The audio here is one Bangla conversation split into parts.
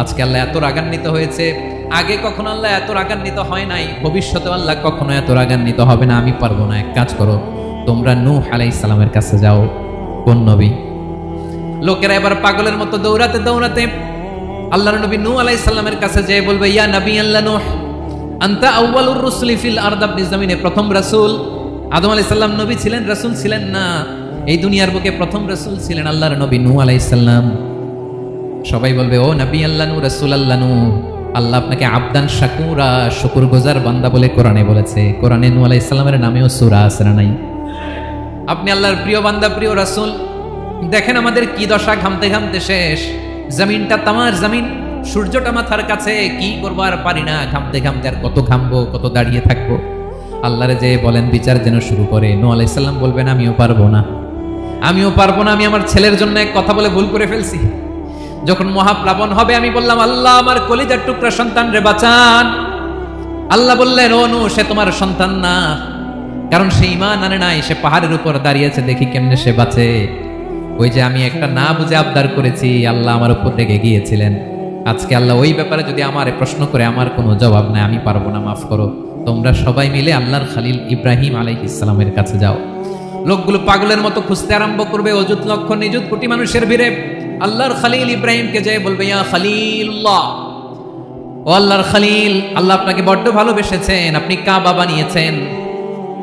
আজকে আল্লাহ এত রাগান্বিত হয়েছে, আগে কখনো আল্লাহ এত রাগান্বিত হয় নাই, ভবিষ্যতে আল্লাহ কখনো এত রাগান্বিত হবে না। আমি পারবো না, এক কাজ করো, তোমরা নূহ আলাইহিস সালামের কাছে যাও। কোন নবী? লোকেরা এবার পাগলের মতো দৌড়াতে দৌড়াতে আল্লাহর নবী নূহ আলাইহিস সালামের কাছে যেয়ে বলবে, ইয়া নবী আল্লাহ নূহ, আনতা আউয়ালুর রুসুলি ফিল আরদ, আপনি জমিনে প্রথম রাসূল। আদম আলাইহিস সালাম নবী ছিলেন, রাসূল ছিলেন না। এই দুনিয়ার বুকে প্রথম রাসূল ছিলেন আল্লাহর নবী নূহ আলাইহিস সালাম। সবাই বলবে, ও নবী আল্লাহ নূহ, রাসূল আল্লাহ নূহ, আল্লাহ আপনাকে আবদান শাকুরা, শুকরগুজার বান্দা বলে কোরআনে বলেছে। কোরআনে নূহ আলাইহিস সালামের নামেও সূরা আছে না নাই? আপনি আল্লাহর প্রিয় বান্দা, প্রিয় রাসূল। দেখেন আমাদের কি দশা, ঘামতে ঘামতে শেষ। জমিনটা তামার জমিন, সূর্যটা মাথার কাছে, কি করবো আর পারি না, ঘামতে ঘামতে আর কত ঘামবো, কত দাঁড়িয়ে থাকবো। আল্লাহরে যে বলেন বিচার যেন শুরু করে। নূহ আলাইহিস সালাম বলবেন, আমিও পারবো না, আমিও পারবো না, আমি আমার ছেলের জন্য এক কথা বলে ভুল করে ফেলছি। যখন মহাপ্লাবন হবে আমি বললাম, আল্লাহ আমার কলিজার টুকরা সন্তান রে বাঁচান। আল্লাহ বললেন, ও নূহ, সে তোমার সন্তান না, কারণ সে ঈমান আনে নাই, সে পাহাড়ের উপর দাঁড়িয়েছে, দেখি কেমনে সে বাঁচে। ওই যে আমি একটা না বুঝে আবদার করেছি, আল্লাহ আমার উপর রেগে গিয়েছিলেন। আজকে আল্লাহ ওই ব্যাপারে যদি আমারে প্রশ্ন করে, আমার কোনো জবাব নাই, আমি পারবো না, মাফ করো। তোমরা সবাই মিলে আল্লাহর খালিল ইব্রাহিম আলাইহিস সালামের কাছে যাও। লোকগুলো পাগলের মতো খুঁজতে আরম্ভ করবে, অযুত লক্ষ নিযুত কোটি মানুষের ভিড়ে আল্লাহর খালিল ইব্রাহিমকে যেয়ে বলবে, ইয়া খালিলুল্লাহ, ও আল্লাহর খালিল, আল্লাহ আপনাকে বড্ড ভালোবেসেছেন, আপনি কাবা বানিয়েছেন,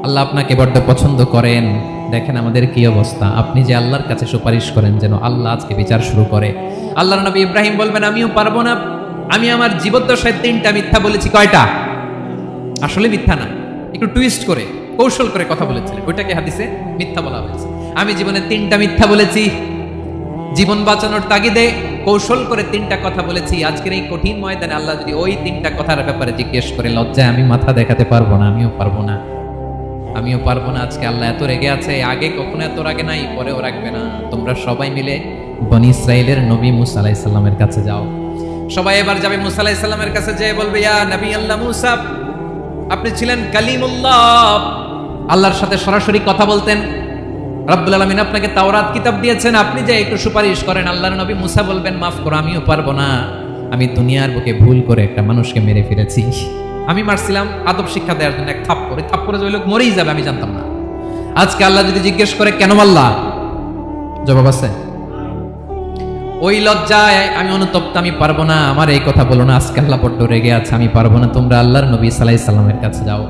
আল্লাহ আপনাকে বড্ড পছন্দ করেন। দেখেন আমাদের কি অবস্থা, আপনি যে আল্লাহর কাছে সুপারিশ করেন যেন আল্লাহ আজকে বিচার শুরু করে। আল্লাহর নবী ইব্রাহিম বলবেন, আমিও পারবো না, আমি আমার জীবদ্দশায় 3টা মিথ্যা বলেছি। কয়টা? আসলে মিথ্যা না, একটু টুইস্ট করে কৌশল করে কথা বলেছিলেন, ওইটাকে হাদিসে মিথ্যা বলা হয়েছে। আমি জীবনে 3টা মিথ্যা বলেছি, জীবন বাঁচানোর তাগিদে কৌশল করে 3টা কথা বলেছি। আজকের এই কঠিন ময়দানে আল্লাহ যদি ওই 3টা কথার ব্যাপারে জিজ্ঞেস করে, লজ্জায় আমি মাথা দেখাতে পারবো না, আমিও পারবো না, আমিও পারবো না। আজকে আল্লাহ এত রেগে আছে, আগে কখনো এত রাগে নাই, পরেও রাখবে না। তোমরা সবাই মিলে বনি ইসরাইলের নবী মুসা আলাইহিস সালামের কাছে যাও। সবাই এবার যাবে মুসা আলাইহিস সালামের কাছে, যেয়ে বলবে, ইয়া নবী আল্লাহ মুসা, আপনি ছিলেন কালিমুল্লাহ, আল্লাহর সাথে সরাসরি কথা বলতেন, রব্বুল আলামিন আপনাকে তাওরাত কিতাব দিয়েছেন, আপনি যে একটু সুপারিশ করেন। আল্লাহর নবী মুসা বলবেন, মাফ করো, আমিও পারবো না, আমি দুনিয়ার বুকে ভুল করে একটা মানুষকে মেরে ফেলেছি। আমি মারছিলাম আদব শিক্ষা দেওয়ার জন্য এক থাপ্পড়, এই থাপ্পড়ে যে ওই লোক মরেই যাবে আমি জানতাম না। আজকে আল্লাহ যদি জিজ্ঞেস করে, কেন মারলা, জবাব আছে? ওই লজ্জায় আমি অনুতপ্ত, আমি পারবো না, আমার এই কথা বলো না। আজকে আল্লাহ বড্ড রেগে আছে, আমি পারবো না। তোমরা আল্লাহর নবী সাল্লাল্লাহু আলাইহি সাল্লামের কাছে যাও।